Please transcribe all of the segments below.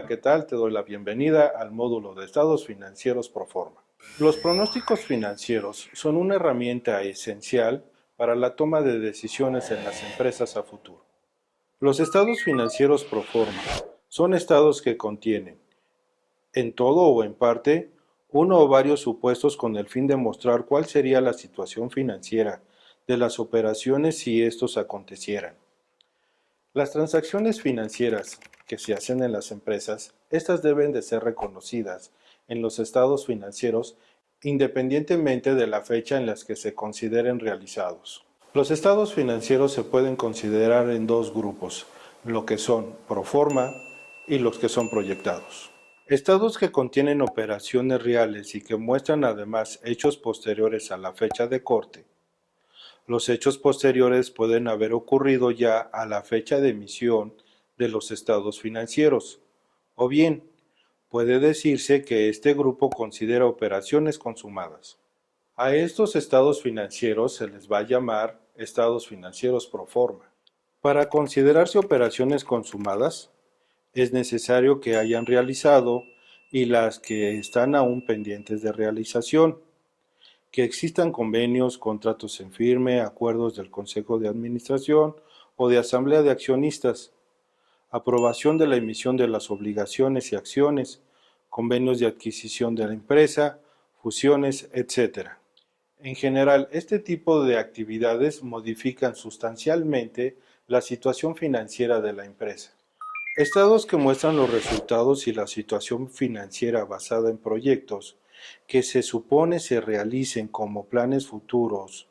Hola, ¿qué tal? Te doy la bienvenida al módulo de estados financieros Proforma. Los pronósticos financieros son una herramienta esencial para la toma de decisiones en las empresas a futuro. Los estados financieros Proforma son estados que contienen, en todo o en parte, uno o varios supuestos con el fin de mostrar cuál sería la situación financiera de las operaciones si estos acontecieran. Las transacciones financieras que se hacen en las empresas, estas deben de ser reconocidas en los estados financieros independientemente de la fecha en la que se consideren realizados. Los estados financieros se pueden considerar en dos grupos, lo que son pro forma y los que son proyectados. Estados que contienen operaciones reales y que muestran además hechos posteriores a la fecha de corte. Los hechos posteriores pueden haber ocurrido ya a la fecha de emisión de los estados financieros, o bien, puede decirse que este grupo considera operaciones consumadas. A estos estados financieros se les va a llamar estados financieros pro forma. Para considerarse operaciones consumadas, es necesario que hayan realizado y las que están aún pendientes de realización, que existan convenios, contratos en firme, acuerdos del Consejo de Administración o de Asamblea de Accionistas, aprobación de la emisión de las obligaciones y acciones, convenios de adquisición de la empresa, fusiones, etc. En general, este tipo de actividades modifican sustancialmente la situación financiera de la empresa. Estados que muestran los resultados y la situación financiera basada en proyectos que se supone se realicen como planes futuros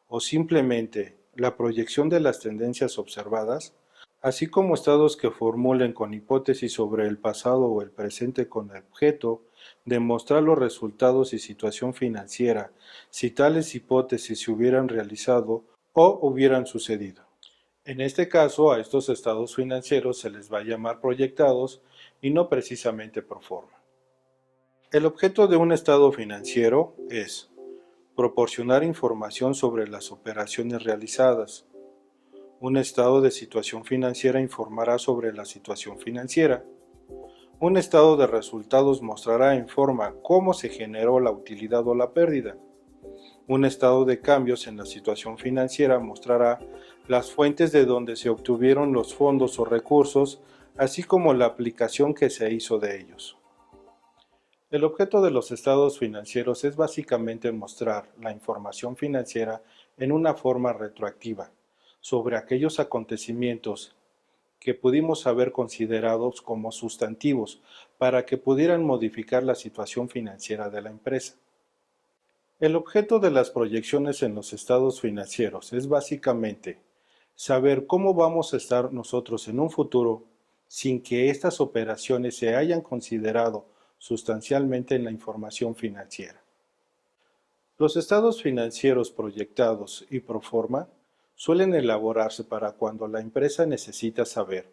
o simplemente la proyección de las tendencias observadas, así como estados que formulen con hipótesis sobre el pasado o el presente con el objeto de mostrar los resultados y situación financiera si tales hipótesis se hubieran realizado o hubieran sucedido. En este caso, a estos estados financieros se les va a llamar proyectados y no precisamente pro forma. El objeto de un estado financiero es proporcionar información sobre las operaciones realizadas. Un estado de situación financiera informará sobre la situación financiera. Un estado de resultados mostrará en forma cómo se generó la utilidad o la pérdida. Un estado de cambios en la situación financiera mostrará las fuentes de donde se obtuvieron los fondos o recursos, así como la aplicación que se hizo de ellos. El objeto de los estados financieros es básicamente mostrar la información financiera en una forma retroactiva sobre aquellos acontecimientos que pudimos haber considerados como sustantivos para que pudieran modificar la situación financiera de la empresa. El objeto de las proyecciones en los estados financieros es básicamente saber cómo vamos a estar nosotros en un futuro sin que estas operaciones se hayan considerado sustancialmente en la información financiera. Los estados financieros proyectados y pro forma suelen elaborarse para cuando la empresa necesita saber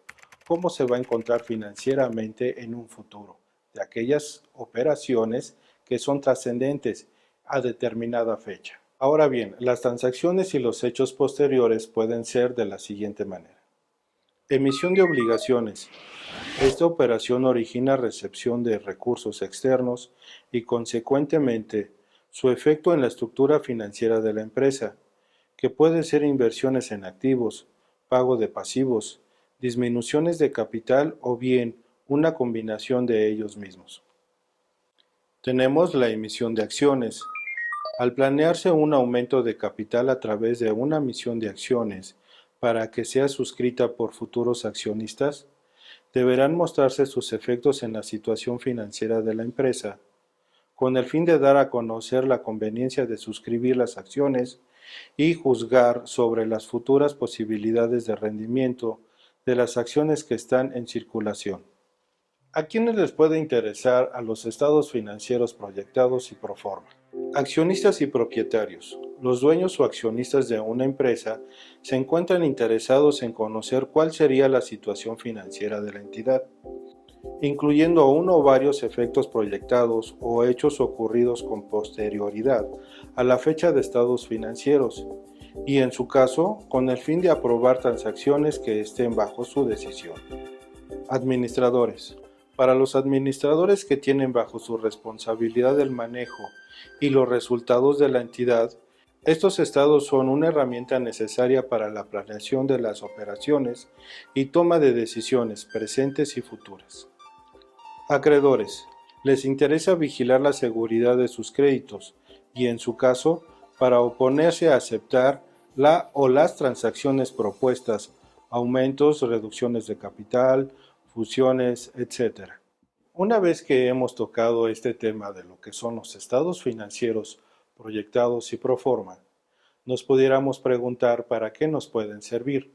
cómo se va a encontrar financieramente en un futuro de aquellas operaciones que son trascendentes a determinada fecha. Ahora bien, las transacciones y los hechos posteriores pueden ser de la siguiente manera. Emisión de obligaciones. Esta operación origina recepción de recursos externos y, consecuentemente, su efecto en la estructura financiera de la empresa, que puede ser inversiones en activos, pago de pasivos, disminuciones de capital o bien una combinación de ellos mismos. Tenemos la emisión de acciones. Al planearse un aumento de capital a través de una emisión de acciones para que sea suscrita por futuros accionistas, deberán mostrarse sus efectos en la situación financiera de la empresa, con el fin de dar a conocer la conveniencia de suscribir las acciones y juzgar sobre las futuras posibilidades de rendimiento de las acciones que están en circulación. ¿A quiénes les puede interesar a los estados financieros proyectados y pro forma? Accionistas y propietarios. Los dueños o accionistas de una empresa se encuentran interesados en conocer cuál sería la situación financiera de la entidad, incluyendo uno o varios efectos proyectados o hechos ocurridos con posterioridad a la fecha de estados financieros, y en su caso, con el fin de aprobar transacciones que estén bajo su decisión. Administradores. Para los administradores que tienen bajo su responsabilidad el manejo y los resultados de la entidad, estos estados son una herramienta necesaria para la planeación de las operaciones y toma de decisiones presentes y futuras. Acreedores. Les interesa vigilar la seguridad de sus créditos y, en su caso, para oponerse a aceptar la o las transacciones propuestas, aumentos, reducciones de capital, fusiones, etc. Una vez que hemos tocado este tema de lo que son los estados financieros proyectados y pro forma, nos pudiéramos preguntar para qué nos pueden servir.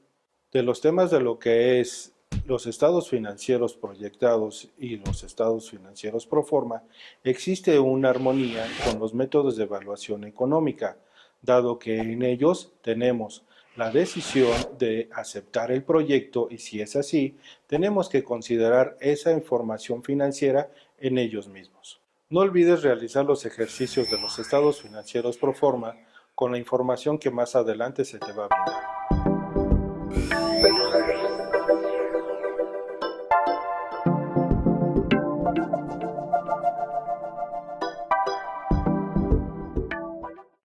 De los temas de lo que es los estados financieros proyectados y los estados financieros pro forma, existe una armonía con los métodos de evaluación económica, dado que en ellos tenemos la decisión de aceptar el proyecto y, si es así, tenemos que considerar esa información financiera en ellos mismos. No olvides realizar los ejercicios de los estados financieros pro forma con la información que más adelante se te va a brindar.